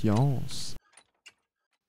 Science.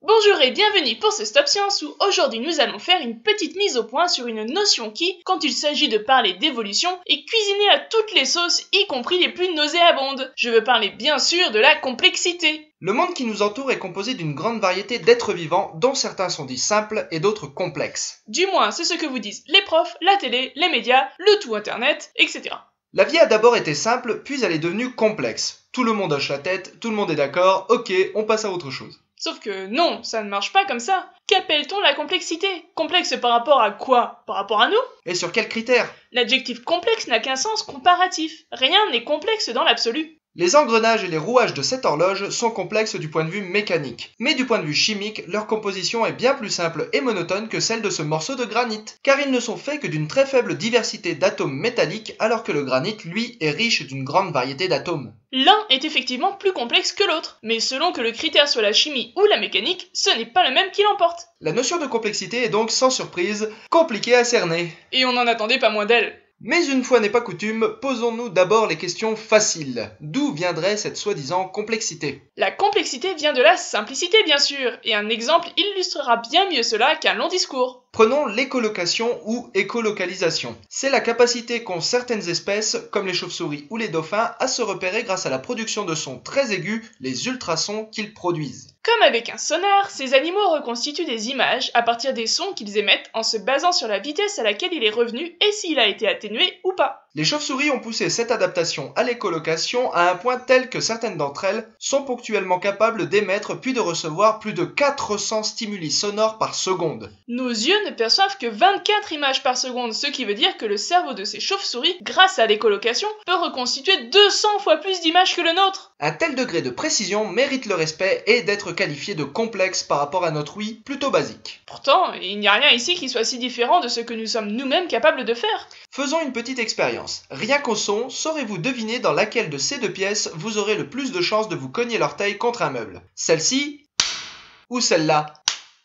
Bonjour et bienvenue pour ce Stop Science où aujourd'hui nous allons faire une petite mise au point sur une notion qui, quand il s'agit de parler d'évolution, est cuisinée à toutes les sauces, y compris les plus nauséabondes. Je veux parler bien sûr de la complexité. Le monde qui nous entoure est composé d'une grande variété d'êtres vivants dont certains sont dits simples et d'autres complexes. Du moins, c'est ce que vous disent les profs, la télé, les médias, le tout internet, etc. La vie a d'abord été simple, puis elle est devenue complexe. Tout le monde hoche la tête, tout le monde est d'accord, ok, on passe à autre chose. Sauf que non, ça ne marche pas comme ça. Qu'appelle-t-on la complexité? Complexe par rapport à quoi? Par rapport à nous? Et sur quels critères? L'adjectif complexe n'a qu'un sens comparatif. Rien n'est complexe dans l'absolu. Les engrenages et les rouages de cette horloge sont complexes du point de vue mécanique. Mais du point de vue chimique, leur composition est bien plus simple et monotone que celle de ce morceau de granit. Car ils ne sont faits que d'une très faible diversité d'atomes métalliques alors que le granit, lui, est riche d'une grande variété d'atomes. L'un est effectivement plus complexe que l'autre, mais selon que le critère soit la chimie ou la mécanique, ce n'est pas le même qui l'emporte. La notion de complexité est donc, sans surprise, compliquée à cerner. Et on n'en attendait pas moins d'elle. Mais une fois n'est pas coutume, posons-nous d'abord les questions faciles. D'où viendrait cette soi-disant complexité? La complexité vient de la simplicité bien sûr, et un exemple illustrera bien mieux cela qu'un long discours. Prenons l'écolocation ou écolocalisation. C'est la capacité qu'ont certaines espèces, comme les chauves-souris ou les dauphins, à se repérer grâce à la production de sons très aigus, les ultrasons qu'ils produisent. Comme avec un sonar, ces animaux reconstituent des images à partir des sons qu'ils émettent en se basant sur la vitesse à laquelle il est revenu et s'il a été atténué ou pas. Les chauves-souris ont poussé cette adaptation à l'écolocation à un point tel que certaines d'entre elles sont ponctuellement capables d'émettre puis de recevoir plus de 400 stimuli sonores par seconde. Nos yeux ne perçoivent que 24 images par seconde, ce qui veut dire que le cerveau de ces chauves-souris, grâce à l'écolocation, peut reconstituer 200 fois plus d'images que le nôtre. Un tel degré de précision mérite le respect et d'être qualifié de complexe par rapport à notre oui plutôt basique. Pourtant, il n'y a rien ici qui soit si différent de ce que nous sommes nous-mêmes capables de faire. Faisons une petite expérience. Rien qu'au son, saurez-vous deviner dans laquelle de ces deux pièces vous aurez le plus de chances de vous cogner l'orteil contre un meuble? Celle-ci ou celle-là?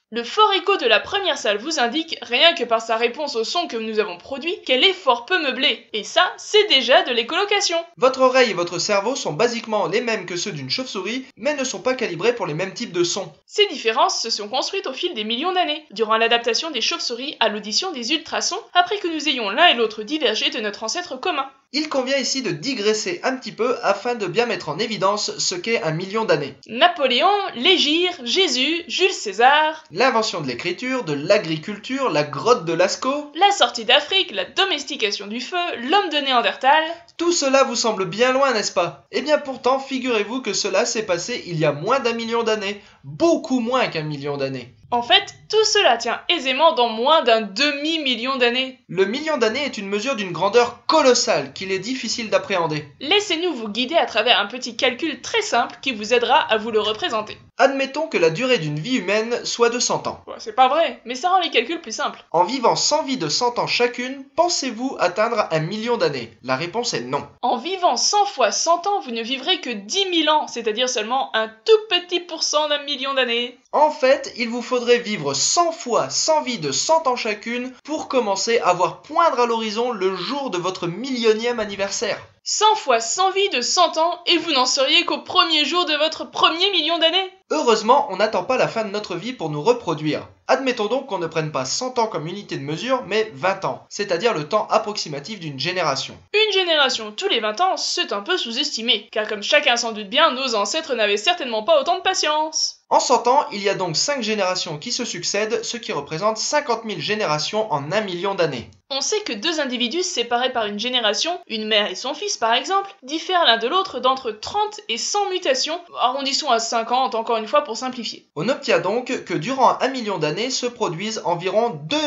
Le fort écho de la première salle vous indique, rien que par sa réponse au son que nous avons produit, qu'elle est fort peu meublée. Et ça, c'est déjà de l'écolocation. Votre oreille et votre cerveau sont basiquement les mêmes que ceux d'une chauve-souris, mais ne sont pas calibrés pour les mêmes types de sons. Ces différences se sont construites au fil des millions d'années, durant l'adaptation des chauves-souris à l'audition des ultrasons, après que nous ayons l'un et l'autre divergé de notre ancêtre commun. Il convient ici de digresser un petit peu afin de bien mettre en évidence ce qu'est 1 million d'années. Napoléon, l'Hégire, Jésus, Jules César, L'invention de l'écriture, de l'agriculture, la grotte de Lascaux, la sortie d'Afrique, la domestication du feu, l'homme de Néandertal. Tout cela vous semble bien loin, n'est-ce pas? Eh bien pourtant, figurez-vous que cela s'est passé il y a moins d'1 million d'années, beaucoup moins qu'1 million d'années. En fait, tout cela tient aisément dans moins d'un demi-million d'années. Le million d'années est une mesure d'une grandeur colossale qu'il est difficile d'appréhender. Laissez-nous vous guider à travers un petit calcul très simple qui vous aidera à vous le représenter. Admettons que la durée d'une vie humaine soit de 100 ans. C'est pas vrai, mais ça rend les calculs plus simples. En vivant 100 vies de 100 ans chacune, pensez-vous atteindre 1 million d'années? La réponse est non. En vivant 100 fois 100 ans, vous ne vivrez que 10 000 ans, c'est-à-dire seulement un tout petit pourcent d'1 million d'années. En fait, il vous faudrait vivre 100 fois 100 vies de 100 ans chacune pour commencer à voir poindre à l'horizon le jour de votre millionième anniversaire. 100 fois 100 vies de 100 ans et vous n'en seriez qu'au premier jour de votre premier million d'années. Heureusement, on n'attend pas la fin de notre vie pour nous reproduire. Admettons donc qu'on ne prenne pas 100 ans comme unité de mesure, mais 20 ans, c'est-à-dire le temps approximatif d'une génération. Une génération tous les 20 ans, c'est un peu sous-estimé, car comme chacun s'en doute bien, nos ancêtres n'avaient certainement pas autant de patience. En 100 ans, il y a donc 5 générations qui se succèdent, ce qui représente 50 000 générations en 1 million d'années. On sait que deux individus séparés par une génération, une mère et son fils par exemple, diffèrent l'un de l'autre d'entre 30 et 100 mutations, arrondissons à 50 encore une fois pour simplifier. On obtient donc que durant 1 million d'années se produisent environ 2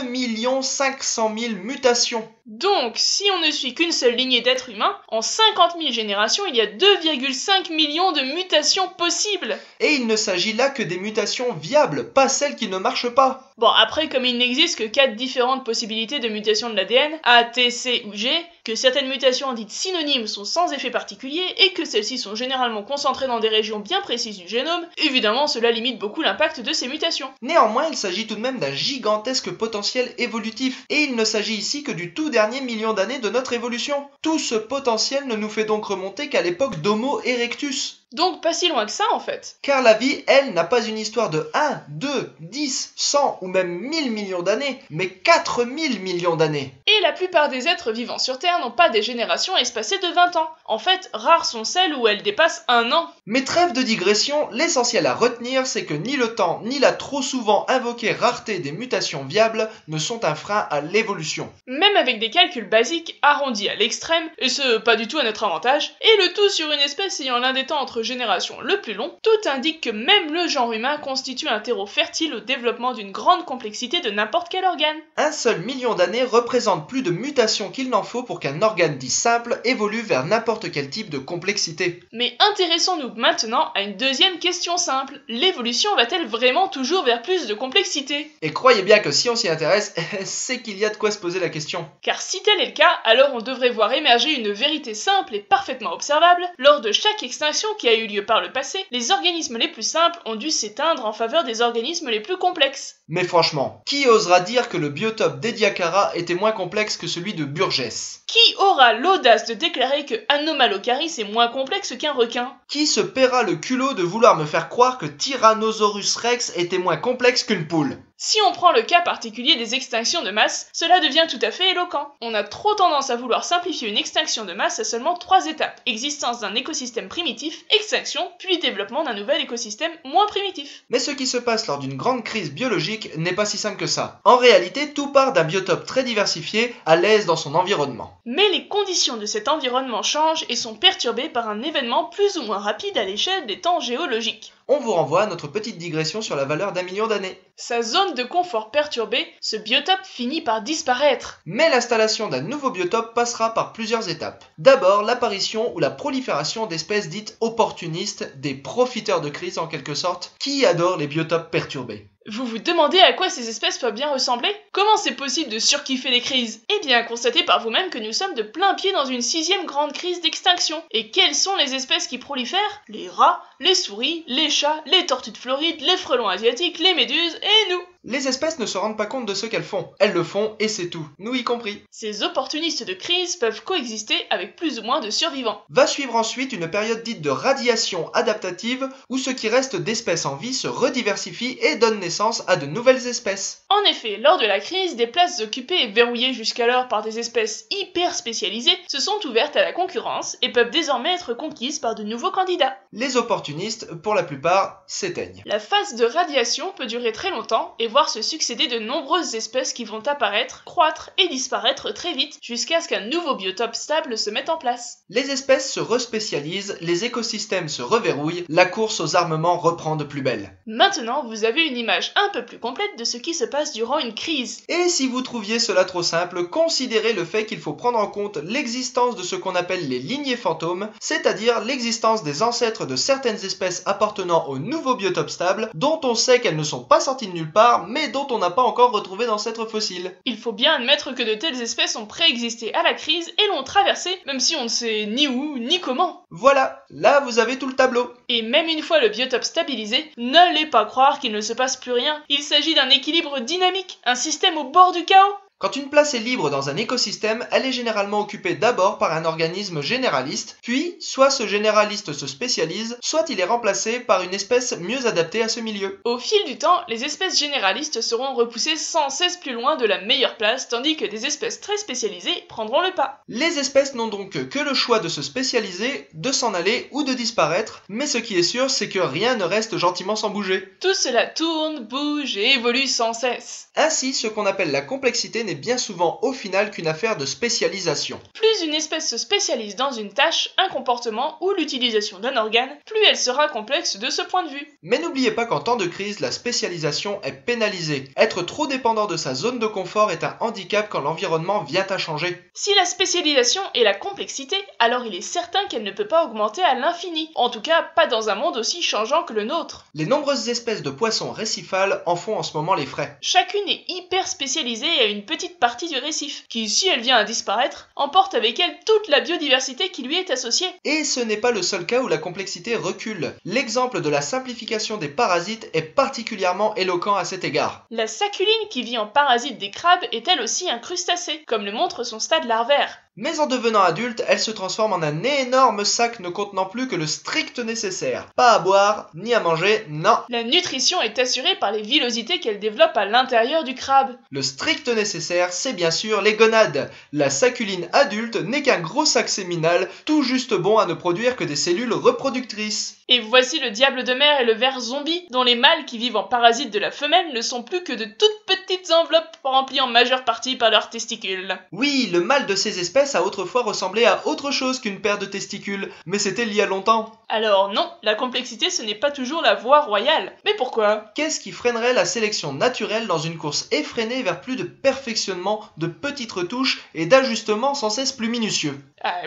500 000 mutations. Donc, si on ne suit qu'une seule lignée d'êtres humains, en 50 000 générations, il y a 2,5 millions de mutations possibles. Et il ne s'agit là que des mutations viables, pas celles qui ne marchent pas. Bon, après, comme il n'existe que 4 différentes possibilités de mutation de l'ADN, A, T, C ou G, que certaines mutations dites synonymes sont sans effet particulier et que celles-ci sont généralement concentrées dans des régions bien précises du génome, évidemment cela limite beaucoup l'impact de ces mutations. Néanmoins, il s'agit tout de même d'un gigantesque potentiel évolutif, et il ne s'agit ici que du tout dernier million d'années de notre évolution. Tout ce potentiel ne nous fait donc remonter qu'à l'époque d'Homo erectus. Donc pas si loin que ça en fait. Car la vie, elle, n'a pas une histoire de 1, 2, 10, 100 ou même 1000 millions d'années, mais 4000 millions d'années. Et la plupart des êtres vivant sur Terre n'ont pas des générations espacées de 20 ans. En fait, rares sont celles où elles dépassent 1 an. Mais trêve de digression, l'essentiel à retenir, c'est que ni le temps, ni la trop souvent invoquée rareté des mutations viables ne sont un frein à l'évolution. Même avec des calculs basiques arrondis à l'extrême, et ce pas du tout à notre avantage, et le tout sur une espèce ayant l'un des temps entre générations le plus long, tout indique que même le genre humain constitue un terreau fertile au développement d'une grande complexité de n'importe quel organe. Un seul million d'années représente plus de mutations qu'il n'en faut pour qu'un organe dit simple évolue vers n'importe quel type de complexité. Mais intéressons-nous maintenant à une deuxième question simple. L'évolution va-t-elle vraiment toujours vers plus de complexité? Et croyez bien que si on s'y intéresse, c'est qu'il y a de quoi se poser la question. Car si tel est le cas, alors on devrait voir émerger une vérité simple et parfaitement observable. Lors de chaque extinction qui a eu lieu par le passé, les organismes les plus simples ont dû s'éteindre en faveur des organismes les plus complexes. Mais franchement, qui osera dire que le biotope d'Ediacara était moins complexe que celui de Burgess? Qui aura l'audace de déclarer que Anomalocaris est moins complexe qu'un requin? Qui se paiera le culot de vouloir me faire croire que Tyrannosaurus Rex était moins complexe qu'une poule? Si on prend le cas particulier des extinctions de masse, cela devient tout à fait éloquent. On a trop tendance à vouloir simplifier une extinction de masse à seulement 3 étapes. Existence d'un écosystème primitif, extinction, puis développement d'un nouvel écosystème moins primitif. Mais ce qui se passe lors d'une grande crise biologique n'est pas si simple que ça. En réalité, tout part d'un biotope très diversifié, à l'aise dans son environnement. Mais les conditions de cet environnement changent et sont perturbées par un événement plus ou moins rapide à l'échelle des temps géologiques. On vous renvoie à notre petite digression sur la valeur d'1 million d'années. Sa zone de confort perturbée, ce biotope finit par disparaître. Mais l'installation d'un nouveau biotope passera par plusieurs étapes. D'abord, l'apparition ou la prolifération d'espèces dites opportunistes, des profiteurs de crise en quelque sorte, qui adorent les biotopes perturbés. Vous vous demandez à quoi ces espèces peuvent bien ressembler? Comment c'est possible de surkiffer les crises? Eh bien, constatez par vous-même que nous sommes de plein pied dans une 6e grande crise d'extinction. Et quelles sont les espèces qui prolifèrent? Les rats, les souris, les chats, les tortues de Floride, les frelons asiatiques, les méduses et nous. Les espèces ne se rendent pas compte de ce qu'elles font. Elles le font et c'est tout, nous y compris. Ces opportunistes de crise peuvent coexister avec plus ou moins de survivants. Va suivre ensuite une période dite de radiation adaptative où ce qui reste d'espèces en vie se rediversifie et donne naissance à de nouvelles espèces. En effet, lors de la crise, des places occupées et verrouillées jusqu'alors par des espèces hyper spécialisées se sont ouvertes à la concurrence et peuvent désormais être conquises par de nouveaux candidats. Les opportunistes, pour la plupart, s'éteignent. La phase de radiation peut durer très longtemps et voir se succéder de nombreuses espèces qui vont apparaître, croître et disparaître très vite jusqu'à ce qu'un nouveau biotope stable se mette en place. Les espèces se respécialisent, les écosystèmes se reverrouillent, la course aux armements reprend de plus belle. Maintenant, vous avez une image un peu plus complète de ce qui se passe durant une crise. Et si vous trouviez cela trop simple, considérez le fait qu'il faut prendre en compte l'existence de ce qu'on appelle les lignées fantômes, c'est-à-dire l'existence des ancêtres de certaines espèces appartenant au nouveau biotope stable, dont on sait qu'elles ne sont pas sorties de nulle part, mais dont on n'a pas encore retrouvé d'ancêtres fossiles. Il faut bien admettre que de telles espèces ont préexisté à la crise et l'ont traversée, même si on ne sait ni où ni comment. Voilà, là vous avez tout le tableau. Et même une fois le biotope stabilisé, n'allez pas croire qu'il ne se passe plus rien. Il s'agit d'un équilibre dynamique, un système au bord du chaos. Quand une place est libre dans un écosystème, elle est généralement occupée d'abord par un organisme généraliste, puis soit ce généraliste se spécialise, soit il est remplacé par une espèce mieux adaptée à ce milieu. Au fil du temps, les espèces généralistes seront repoussées sans cesse plus loin de la meilleure place, tandis que des espèces très spécialisées prendront le pas. Les espèces n'ont donc que le choix de se spécialiser, de s'en aller ou de disparaître, mais ce qui est sûr, c'est que rien ne reste gentiment sans bouger. Tout cela tourne, bouge et évolue sans cesse. Ainsi, ce qu'on appelle la complexité n'est bien souvent au final qu'une affaire de spécialisation. Plus une espèce se spécialise dans une tâche, un comportement ou l'utilisation d'un organe, plus elle sera complexe de ce point de vue. Mais n'oubliez pas qu'en temps de crise, la spécialisation est pénalisée. Être trop dépendant de sa zone de confort est un handicap quand l'environnement vient à changer. Si la spécialisation est la complexité, alors il est certain qu'elle ne peut pas augmenter à l'infini. En tout cas, pas dans un monde aussi changeant que le nôtre. Les nombreuses espèces de poissons récifales en font en ce moment les frais. Chacune est hyper spécialisée et a une petite partie du récif, qui, si elle vient à disparaître, emporte avec elle toute la biodiversité qui lui est associée. Et ce n'est pas le seul cas où la complexité recule. L'exemple de la simplification des parasites est particulièrement éloquent à cet égard. La saculine qui vit en parasite des crabes est elle aussi un crustacé, comme le montre son stade larvaire. Mais en devenant adulte, elle se transforme en un énorme sac ne contenant plus que le strict nécessaire. Pas à boire, ni à manger, non. La nutrition est assurée par les villosités qu'elle développe à l'intérieur du crabe. Le strict nécessaire, c'est bien sûr les gonades. La saculine adulte n'est qu'un gros sac séminal, tout juste bon à ne produire que des cellules reproductrices. Et voici le diable de mer et le ver zombie, dont les mâles qui vivent en parasite de la femelle ne sont plus que de toutes petites enveloppes remplies en majeure partie par leurs testicules. Oui, le mâle de ces espèces a autrefois ressemblé à autre chose qu'une paire de testicules, mais c'était il y a longtemps. Alors non, la complexité ce n'est pas toujours la voie royale. Mais pourquoi? Qu'est-ce qui freinerait la sélection naturelle dans une course effrénée vers plus de perfectionnement, de petites retouches et d'ajustements sans cesse plus minutieux?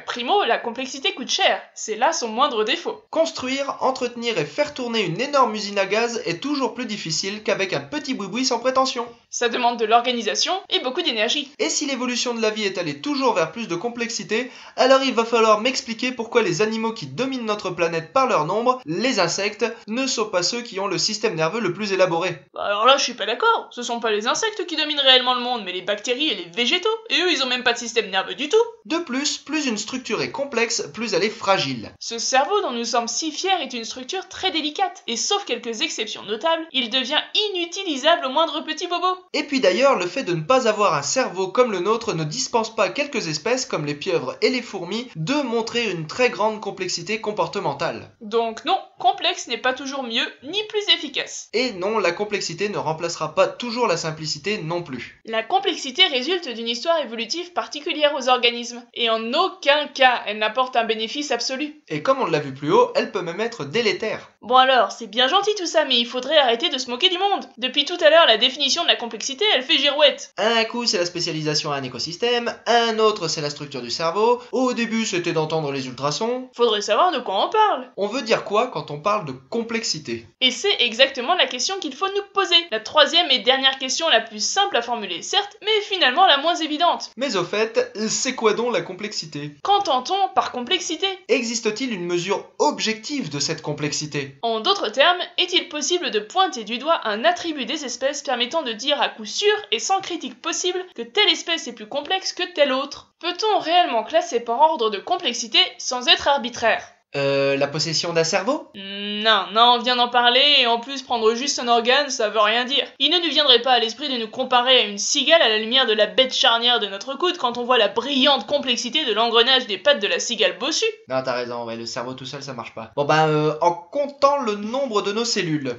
Primo, la complexité coûte cher, c'est là son moindre défaut. Construire, entretenir et faire tourner une énorme usine à gaz est toujours plus difficile qu'avec un petit boui-boui sans prétention. Ça demande de l'organisation et beaucoup d'énergie. Et si l'évolution de la vie est allée toujours vers plus de complexité, alors il va falloir m'expliquer pourquoi les animaux qui dominent notre planète par leur nombre, les insectes, ne sont pas ceux qui ont le système nerveux le plus élaboré. Alors là, je suis pas d'accord. Ce sont pas les insectes qui dominent réellement le monde, mais les bactéries et les végétaux. Et eux, ils ont même pas de système nerveux du tout. De plus une structure est complexe, plus elle est fragile. Ce cerveau dont nous sommes si fiers est une structure très délicate. Et sauf quelques exceptions notables, il devient inutilisable au moindre petit bobo. Et puis d'ailleurs, le fait de ne pas avoir un cerveau comme le nôtre ne dispense pas quelques espèces, comme les pieuvres et les fourmis, de montrer une très grande complexité comportementale. Donc non, complexe n'est pas toujours mieux, ni plus efficace. Et non, la complexité ne remplacera pas toujours la simplicité non plus. La complexité résulte d'une histoire évolutive particulière aux organismes, et en aucun cas elle n'apporte un bénéfice absolu. Et comme on l'a vu plus haut, elle peut même être délétère. Bon alors, c'est bien gentil tout ça, mais il faudrait arrêter de se moquer du monde. Depuis tout à l'heure, la définition de la complexité, elle fait girouette. Un coup, c'est la spécialisation à un écosystème, un autre, c'est la structure du cerveau, au début, c'était d'entendre les ultrasons. Faudrait savoir de quoi on parle. On veut dire quoi quand on parle de complexité? Et c'est exactement la question qu'il faut nous poser. La troisième et dernière question la plus simple à formuler, certes, mais finalement la moins évidente. Mais au fait, c'est quoi donc la complexité? Qu'entend-on par complexité? Existe-t-il une mesure objective de cette complexité? En d'autres termes, est-il possible de pointer du doigt un attribut des espèces permettant de dire à coup sûr et sans critique possible que telle espèce est plus complexe que telle autre? Peut-on réellement classer par ordre de complexité sans être arbitraire? La possession d'un cerveau? Non, on vient d'en parler, et en plus prendre juste un organe, ça veut rien dire. Il ne nous viendrait pas à l'esprit de nous comparer à une cigale à la lumière de la bête charnière de notre coude quand on voit la brillante complexité de l'engrenage des pattes de la cigale bossue. Non, t'as raison, ouais, le cerveau tout seul ça marche pas. Bon en comptant le nombre de nos cellules.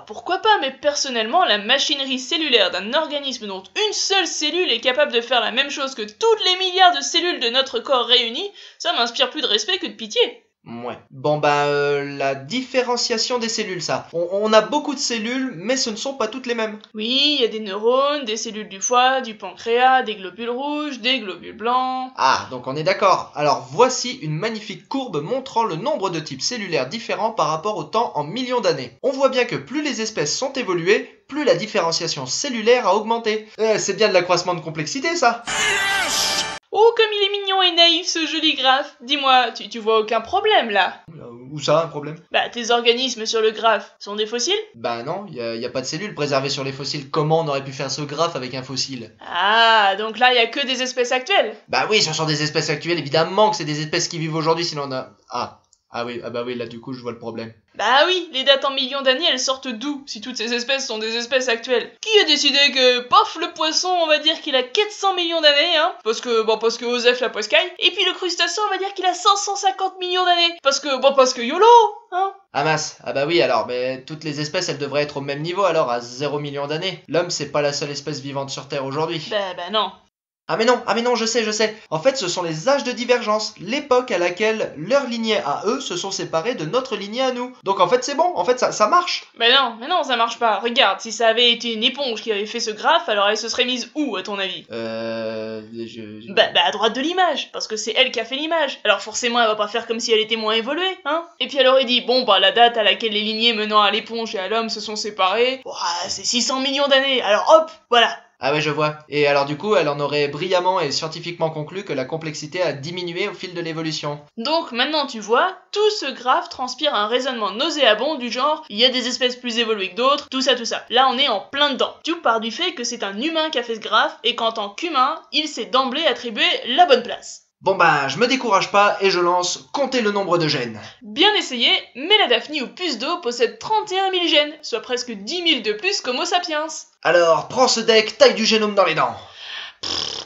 Pourquoi pas, mais personnellement, la machinerie cellulaire d'un organisme dont une seule cellule est capable de faire la même chose que toutes les milliards de cellules de notre corps réunies, ça m'inspire plus de respect que de pitié. Ouais. La différenciation des cellules, ça. On a beaucoup de cellules, mais ce ne sont pas toutes les mêmes. Oui, il y a des neurones, des cellules du foie, du pancréas, des globules rouges, des globules blancs... Ah, donc on est d'accord. Alors voici une magnifique courbe montrant le nombre de types cellulaires différents par rapport au temps en millions d'années. On voit bien que plus les espèces sont évoluées, plus la différenciation cellulaire a augmenté. C'est bien de l'accroissement de complexité, ça. Oh, comme il est mignon et naïf ce joli graphe. Dis-moi, tu vois aucun problème là? Où ça, un problème? Bah, tes organismes sur le graphe sont des fossiles? Bah non, y a pas de cellules préservées sur les fossiles. Comment on aurait pu faire ce graphe avec un fossile? Ah, donc là, y a que des espèces actuelles? Bah oui, ce sont des espèces actuelles, évidemment que c'est des espèces qui vivent aujourd'hui, sinon on a... Ah bah oui, là du coup je vois le problème. Bah oui, les dates en millions d'années, elles sortent d'où, si toutes ces espèces sont des espèces actuelles? Qui a décidé que, paf, le poisson, on va dire qu'il a 400 millions d'années, hein? Parce que Osef la poiscaille. Et puis le crustacé, on va dire qu'il a 550 millions d'années. Parce que YOLO, hein? Ah mince, ah bah oui alors, mais toutes les espèces elles devraient être au même niveau alors, à 0 million d'années. L'homme c'est pas la seule espèce vivante sur Terre aujourd'hui. Bah non. Ah mais non, je sais. En fait, ce sont les âges de divergence, l'époque à laquelle leur lignée à eux se sont séparés de notre lignée à nous. Donc en fait, c'est bon, en fait, ça marche. Mais non, ça marche pas. Regarde, si ça avait été une éponge qui avait fait ce graphe, alors elle se serait mise où, à ton avis? Bah à droite de l'image, parce que c'est elle qui a fait l'image. Alors forcément, elle va pas faire comme si elle était moins évoluée, hein? Et puis elle aurait dit, la date à laquelle les lignées menant à l'éponge et à l'homme se sont séparées, c'est 600 millions d'années, alors hop, voilà. Ah ouais, je vois. Et alors du coup, elle en aurait brillamment et scientifiquement conclu que la complexité a diminué au fil de l'évolution. Donc maintenant tu vois, tout ce graphe transpire un raisonnement nauséabond du genre il y a des espèces plus évoluées que d'autres, tout ça. Là on est en plein dedans. Tout part du fait que c'est un humain qui a fait ce graphe et qu'en tant qu'humain, il s'est d'emblée attribué la bonne place. Bon bah, je me décourage pas et je lance compter le nombre de gènes. Bien essayé, mais la Daphnie ou puce d'eau possède 31 000 gènes, soit presque 10 000 de plus qu'Homo sapiens. Alors, prends ce deck, taille du génome dans les dents.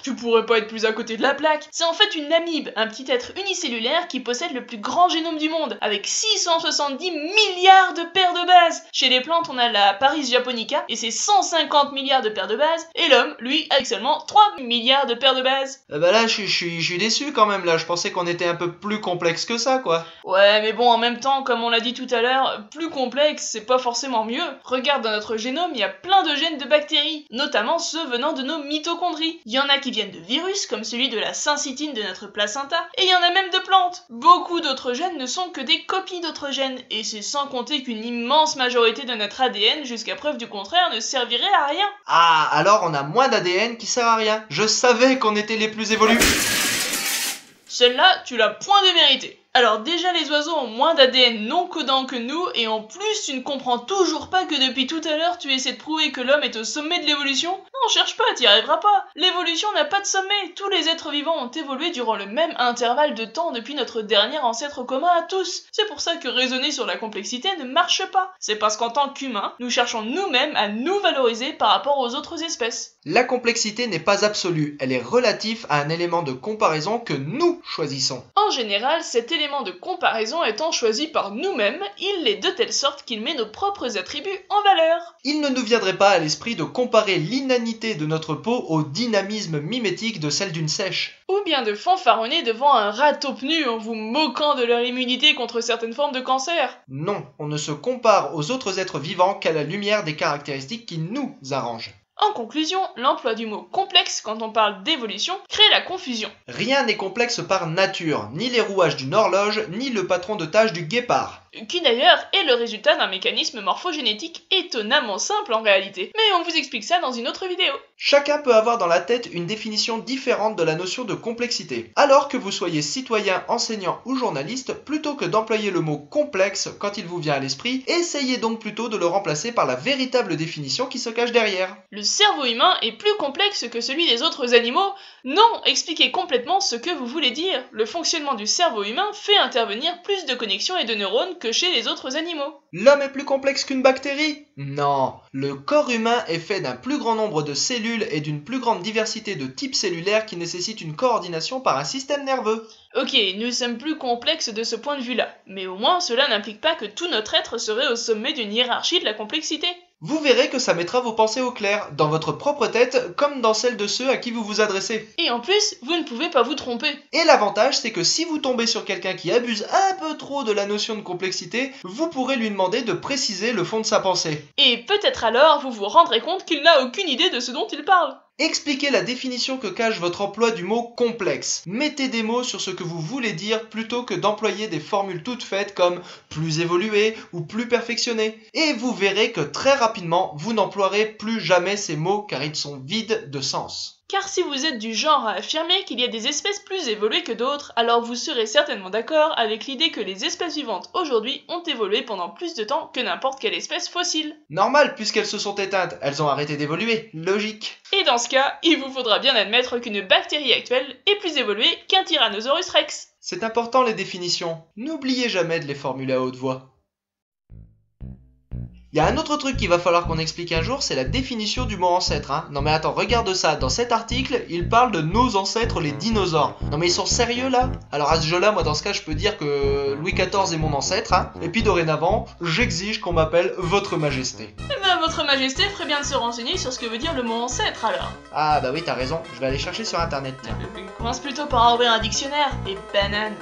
Tu pourrais pas être plus à côté de la plaque. C'est en fait une amibe, un petit être unicellulaire qui possède le plus grand génome du monde, avec 670 milliards de paires de bases. Chez les plantes, on a la Paris japonica, et c'est 150 milliards de paires de bases, et l'homme, lui, avec seulement 3 milliards de paires de bases. Bah là, je suis déçu quand même, là, je pensais qu'on était un peu plus complexe que ça, quoi. Ouais, mais bon, en même temps, comme on l'a dit tout à l'heure, plus complexe, c'est pas forcément mieux. Regarde, dans notre génome, il y a plein de gènes de bactéries, notamment ceux venant de nos mitochondries. Il y en a qui viennent de virus, comme celui de la syncytine de notre placenta, et il y en a même de plantes. Beaucoup d'autres gènes ne sont que des copies d'autres gènes, et c'est sans compter qu'une immense majorité de notre ADN, jusqu'à preuve du contraire, ne servirait à rien. Ah, alors on a moins d'ADN qui sert à rien. Je savais qu'on était les plus évolués. Celle-là, tu l'as point déméritée. Alors déjà les oiseaux ont moins d'ADN non codant que nous, et en plus tu ne comprends toujours pas que depuis tout à l'heure tu essaies de prouver que l'homme est au sommet de l'évolution. Non, cherche pas, t'y arriveras pas. L'évolution n'a pas de sommet, tous les êtres vivants ont évolué durant le même intervalle de temps depuis notre dernier ancêtre commun à tous. C'est pour ça que raisonner sur la complexité ne marche pas. C'est parce qu'en tant qu'humains, nous cherchons nous-mêmes à nous valoriser par rapport aux autres espèces. La complexité n'est pas absolue, elle est relative à un élément de comparaison que nous choisissons. En général, cet élément de comparaison étant choisi par nous-mêmes, il l'est de telle sorte qu'il met nos propres attributs en valeur. Il ne nous viendrait pas à l'esprit de comparer l'inanité de notre peau au dynamisme mimétique de celle d'une seiche. Ou bien de fanfaronner devant un rat taupe nu en vous moquant de leur immunité contre certaines formes de cancer. Non, on ne se compare aux autres êtres vivants qu'à la lumière des caractéristiques qui nous arrangent. En conclusion, l'emploi du mot complexe quand on parle d'évolution crée la confusion. Rien n'est complexe par nature, ni les rouages d'une horloge, ni le patron de tâche du guépard. Qui d'ailleurs est le résultat d'un mécanisme morphogénétique étonnamment simple en réalité. Mais on vous explique ça dans une autre vidéo. Chacun peut avoir dans la tête une définition différente de la notion de complexité. Alors que vous soyez citoyen, enseignant ou journaliste, plutôt que d'employer le mot complexe quand il vous vient à l'esprit, essayez donc plutôt de le remplacer par la véritable définition qui se cache derrière. Le cerveau humain est plus complexe que celui des autres animaux? Non, expliquez complètement ce que vous voulez dire. Le fonctionnement du cerveau humain fait intervenir plus de connexions et de neurones que chez les autres animaux. L'homme est plus complexe qu'une bactérie? Non, le corps humain est fait d'un plus grand nombre de cellules et d'une plus grande diversité de types cellulaires qui nécessitent une coordination par un système nerveux. Ok, nous sommes plus complexes de ce point de vue-là, mais au moins cela n'implique pas que tout notre être serait au sommet d'une hiérarchie de la complexité. Vous verrez que ça mettra vos pensées au clair, dans votre propre tête comme dans celle de ceux à qui vous vous adressez. Et en plus, vous ne pouvez pas vous tromper. Et l'avantage, c'est que si vous tombez sur quelqu'un qui abuse un peu trop de la notion de complexité, vous pourrez lui demander de préciser le fond de sa pensée. Et peut-être alors vous vous rendrez compte qu'il n'a aucune idée de ce dont il parle. Expliquez la définition que cache votre emploi du mot complexe. Mettez des mots sur ce que vous voulez dire plutôt que d'employer des formules toutes faites comme plus évolué ou plus perfectionné. Et vous verrez que très rapidement, vous n'emploierez plus jamais ces mots car ils sont vides de sens. Car si vous êtes du genre à affirmer qu'il y a des espèces plus évoluées que d'autres, alors vous serez certainement d'accord avec l'idée que les espèces vivantes aujourd'hui ont évolué pendant plus de temps que n'importe quelle espèce fossile. Normal, puisqu'elles se sont éteintes, elles ont arrêté d'évoluer, logique. Et dans ce cas, il vous faudra bien admettre qu'une bactérie actuelle est plus évoluée qu'un Tyrannosaurus Rex. C'est important les définitions, n'oubliez jamais de les formuler à haute voix. Il y a un autre truc qu'il va falloir qu'on explique un jour, c'est la définition du mot ancêtre. Hein. Non mais attends, regarde ça, dans cet article, il parle de nos ancêtres, les dinosaures. Non mais ils sont sérieux là? Alors à ce jeu-là, moi dans ce cas, je peux dire que Louis XIV est mon ancêtre, hein. Et puis dorénavant, j'exige qu'on m'appelle Votre Majesté. Eh ben, Votre Majesté ferait bien de se renseigner sur ce que veut dire le mot ancêtre alors. Ah bah oui, t'as raison, je vais aller chercher sur internet. Commence plutôt par ouvrir un dictionnaire, et banane.